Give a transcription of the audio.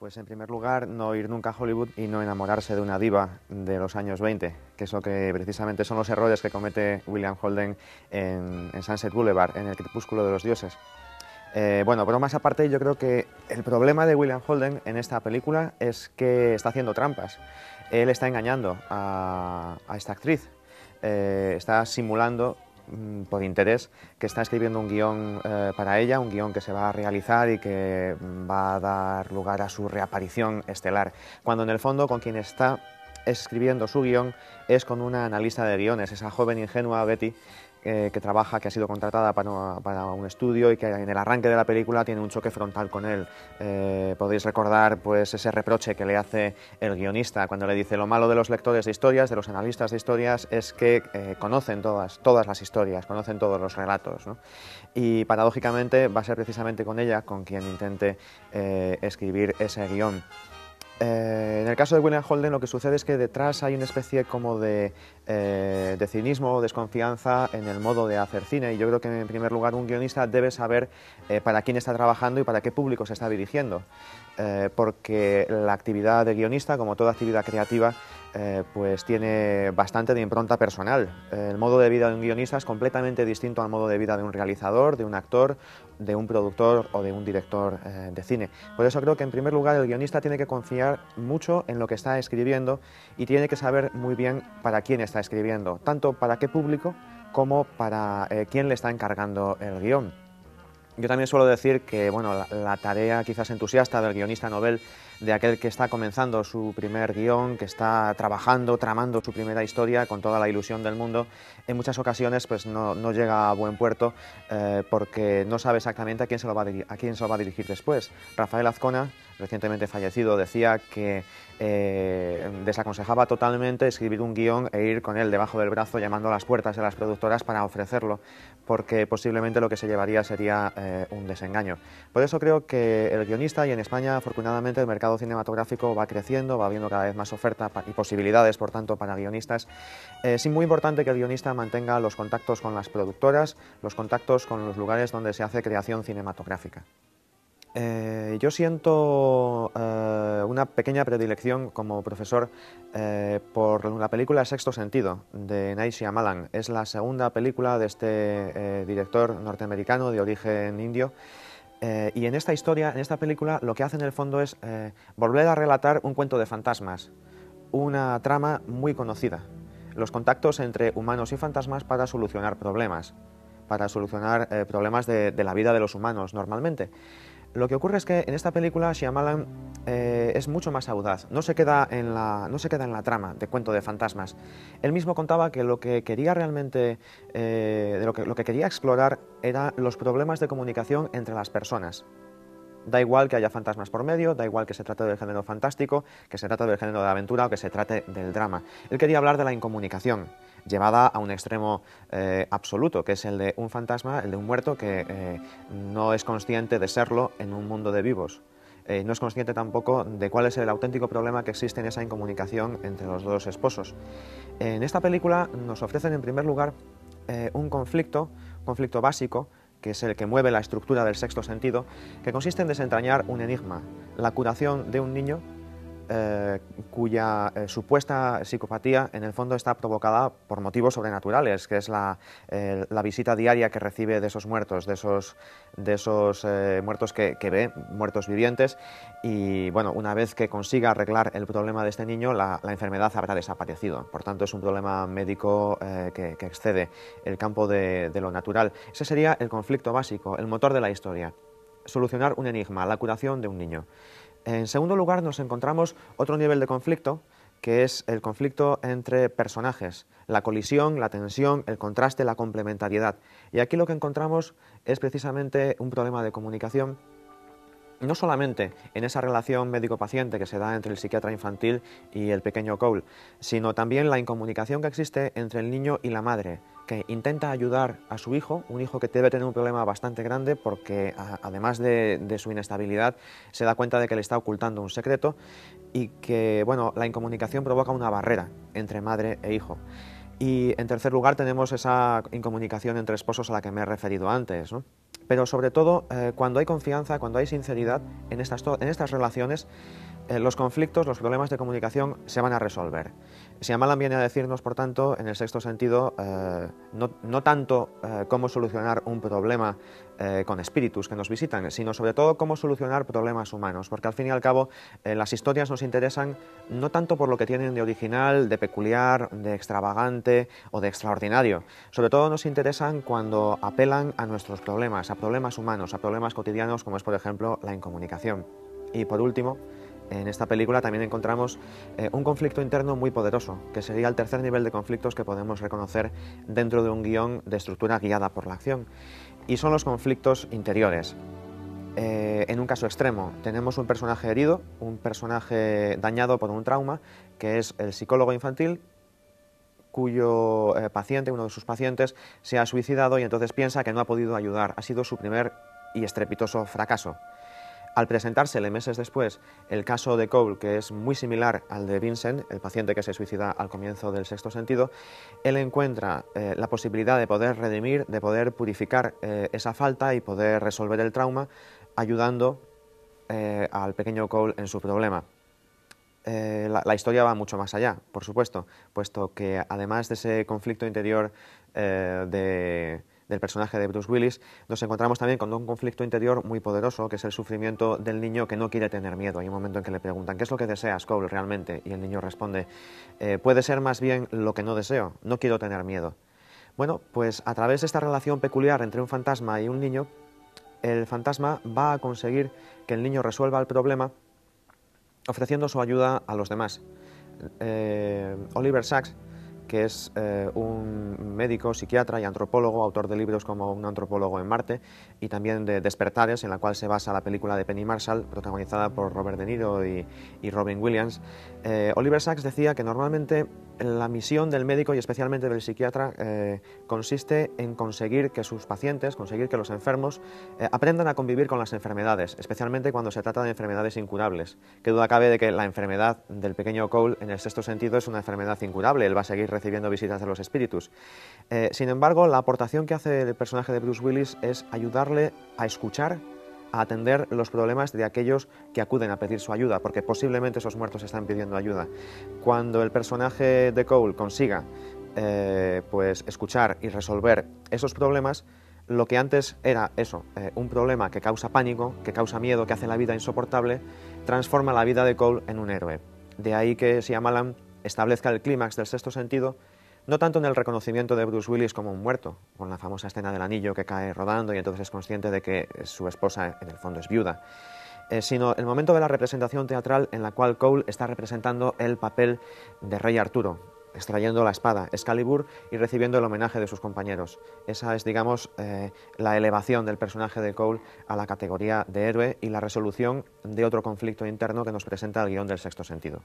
Pues en primer lugar, no ir nunca a Hollywood y no enamorarse de una diva de los años 20, que es lo que precisamente son los errores que comete William Holden en Sunset Boulevard, en El crepúsculo de los dioses. Bueno, bromas aparte, yo creo que el problema de William Holden en esta película es que está haciendo trampas. Él está engañando a esta actriz, está simulando por interés, que está escribiendo un guión para ella, un guión que se va a realizar y que va a dar lugar a su reaparición estelar, cuando en el fondo con quien está escribiendo su guión es con una analista de guiones, esa joven ingenua Betty, que trabaja, que ha sido contratada para un estudio y que en el arranque de la película tiene un choque frontal con él. Podéis recordar pues ese reproche que le hace el guionista cuando le dice: lo malo de los lectores de historias, de los analistas de historias, es que conocen todas las historias, conocen todos los relatos, ¿no? Y paradójicamente va a ser precisamente con ella con quien intente escribir ese guión. En el caso de William Holden lo que sucede es que detrás hay una especie como de cinismo o desconfianza en el modo de hacer cine, y yo creo que en primer lugar un guionista debe saber para quién está trabajando y para qué público se está dirigiendo, porque la actividad de guionista, como toda actividad creativa, pues tiene bastante de impronta personal. El modo de vida de un guionista es completamente distinto al modo de vida de un realizador, de un actor, de un productor o de un director de cine. Por eso creo que en primer lugar el guionista tiene que confiar mucho en lo que está escribiendo y tiene que saber muy bien para quién está escribiendo, tanto para qué público como para quién le está encargando el guión. Yo también suelo decir que bueno, la tarea quizás entusiasta del guionista novel, de aquel que está comenzando su primer guión, que está trabajando, tramando su primera historia con toda la ilusión del mundo, en muchas ocasiones pues no llega a buen puerto porque no sabe exactamente a quién se lo va a dirigir después. Rafael Azcona, recientemente fallecido, decía que desaconsejaba totalmente escribir un guión e ir con él debajo del brazo llamando a las puertas de las productoras para ofrecerlo, porque posiblemente lo que se llevaría sería un desengaño. Por eso creo que el guionista, y en España afortunadamente el mercado cinematográfico va creciendo, va habiendo cada vez más oferta y posibilidades, por tanto, para guionistas. Es muy importante que el guionista mantenga los contactos con las productoras, los contactos con los lugares donde se hace creación cinematográfica. Yo siento una pequeña predilección como profesor por la película Sexto Sentido, de Night Shyamalan. Es la segunda película de este director norteamericano de origen indio. Y en esta historia, en esta película, lo que hace en el fondo es volver a relatar un cuento de fantasmas, una trama muy conocida, los contactos entre humanos y fantasmas para solucionar problemas de la vida de los humanos normalmente. Lo que ocurre es que en esta película Shyamalan es mucho más audaz, no se queda en la trama de cuento de fantasmas. Él mismo contaba que lo que quería realmente, lo que quería explorar era los problemas de comunicación entre las personas. Da igual que haya fantasmas por medio, da igual que se trate del género fantástico, que se trate del género de aventura o que se trate del drama. Él quería hablar de la incomunicación, llevada a un extremo absoluto, que es el de un fantasma, el de un muerto que no es consciente de serlo en un mundo de vivos. No es consciente tampoco de cuál es el auténtico problema que existe en esa incomunicación entre los dos esposos. En esta película nos ofrecen en primer lugar un conflicto básico, que es el que mueve la estructura del Sexto Sentido, que consiste en desentrañar un enigma, la curación de un niño cuya supuesta psicopatía en el fondo está provocada por motivos sobrenaturales, que es la visita diaria que recibe de esos muertos, muertos que ve, muertos vivientes, y bueno, una vez que consiga arreglar el problema de este niño, la enfermedad habrá desaparecido. Por tanto, es un problema médico que excede el campo de lo natural. Ese sería el conflicto básico, el motor de la historia: solucionar un enigma, la curación de un niño. En segundo lugar, nos encontramos otro nivel de conflicto, que es el conflicto entre personajes, la colisión, la tensión, el contraste, la complementariedad. Y aquí lo que encontramos es precisamente un problema de comunicación, no solamente en esa relación médico-paciente que se da entre el psiquiatra infantil y el pequeño Cole, sino también la incomunicación que existe entre el niño y la madre, que intenta ayudar a su hijo, un hijo que debe tener un problema bastante grande porque además de su inestabilidad se da cuenta de que le está ocultando un secreto, y que bueno, la incomunicación provoca una barrera entre madre e hijo. Y en tercer lugar tenemos esa incomunicación entre esposos a la que me he referido antes, ¿no? Pero sobre todo, cuando hay confianza, cuando hay sinceridad en estas relaciones, los conflictos, los problemas de comunicación se van a resolver. Shyamalan viene a decirnos, por tanto, en el sexto sentido, no tanto cómo solucionar un problema con espíritus que nos visitan, sino sobre todo cómo solucionar problemas humanos, porque al fin y al cabo las historias nos interesan no tanto por lo que tienen de original, de peculiar, de extravagante o de extraordinario, sobre todo nos interesan cuando apelan a nuestros problemas, a problemas humanos, a problemas cotidianos como es, por ejemplo, la incomunicación. Y por último, en esta película también encontramos un conflicto interno muy poderoso, que sería el tercer nivel de conflictos que podemos reconocer dentro de un guión de estructura guiada por la acción, y son los conflictos interiores. En un caso extremo tenemos un personaje herido, un personaje dañado por un trauma, que es el psicólogo infantil, cuyo paciente, uno de sus pacientes, se ha suicidado y entonces piensa que no ha podido ayudar, ha sido su primer y estrepitoso fracaso. Al presentársele meses después el caso de Cole, que es muy similar al de Vincent, el paciente que se suicida al comienzo del sexto sentido, él encuentra la posibilidad de poder redimir, de poder purificar esa falta y poder resolver el trauma, ayudando al pequeño Cole en su problema. La historia va mucho más allá, por supuesto, puesto que además de ese conflicto interior del personaje de Bruce Willis, nos encontramos también con un conflicto interior muy poderoso, que es el sufrimiento del niño que no quiere tener miedo. Hay un momento en que le preguntan, ¿qué es lo que deseas, Cole, realmente? Y el niño responde, puede ser más bien lo que no deseo, no quiero tener miedo. Bueno, pues a través de esta relación peculiar entre un fantasma y un niño, el fantasma va a conseguir que el niño resuelva el problema ofreciendo su ayuda a los demás. Oliver Sacks, que es un médico, psiquiatra y antropólogo, autor de libros como Un antropólogo en Marte y también de Despertares, en la cual se basa la película de Penny Marshall, protagonizada por Robert De Niro y Robin Williams. Oliver Sacks decía que normalmente la misión del médico y especialmente del psiquiatra consiste en conseguir que sus pacientes, conseguir que los enfermos aprendan a convivir con las enfermedades, especialmente cuando se trata de enfermedades incurables. Qué duda cabe de que la enfermedad del pequeño Cole, en el sexto sentido, es una enfermedad incurable, él va a seguir recibiendo visitas de los espíritus. Sin embargo, la aportación que hace el personaje de Bruce Willis es ayudarle a escuchar, a atender los problemas de aquellos que acuden a pedir su ayuda, porque posiblemente esos muertos están pidiendo ayuda. Cuando el personaje de Cole consiga pues escuchar y resolver esos problemas, lo que antes era eso, un problema que causa pánico, que causa miedo, que hace la vida insoportable, transforma la vida de Cole en un héroe. De ahí que Shyamalan establezca el clímax del sexto sentido, no tanto en el reconocimiento de Bruce Willis como un muerto, con la famosa escena del anillo que cae rodando y entonces es consciente de que su esposa en el fondo es viuda, sino el momento de la representación teatral en la cual Cole está representando el papel de rey Arturo, extrayendo la espada Excalibur y recibiendo el homenaje de sus compañeros. Esa es, digamos, la elevación del personaje de Cole a la categoría de héroe y la resolución de otro conflicto interno que nos presenta el guión del sexto sentido.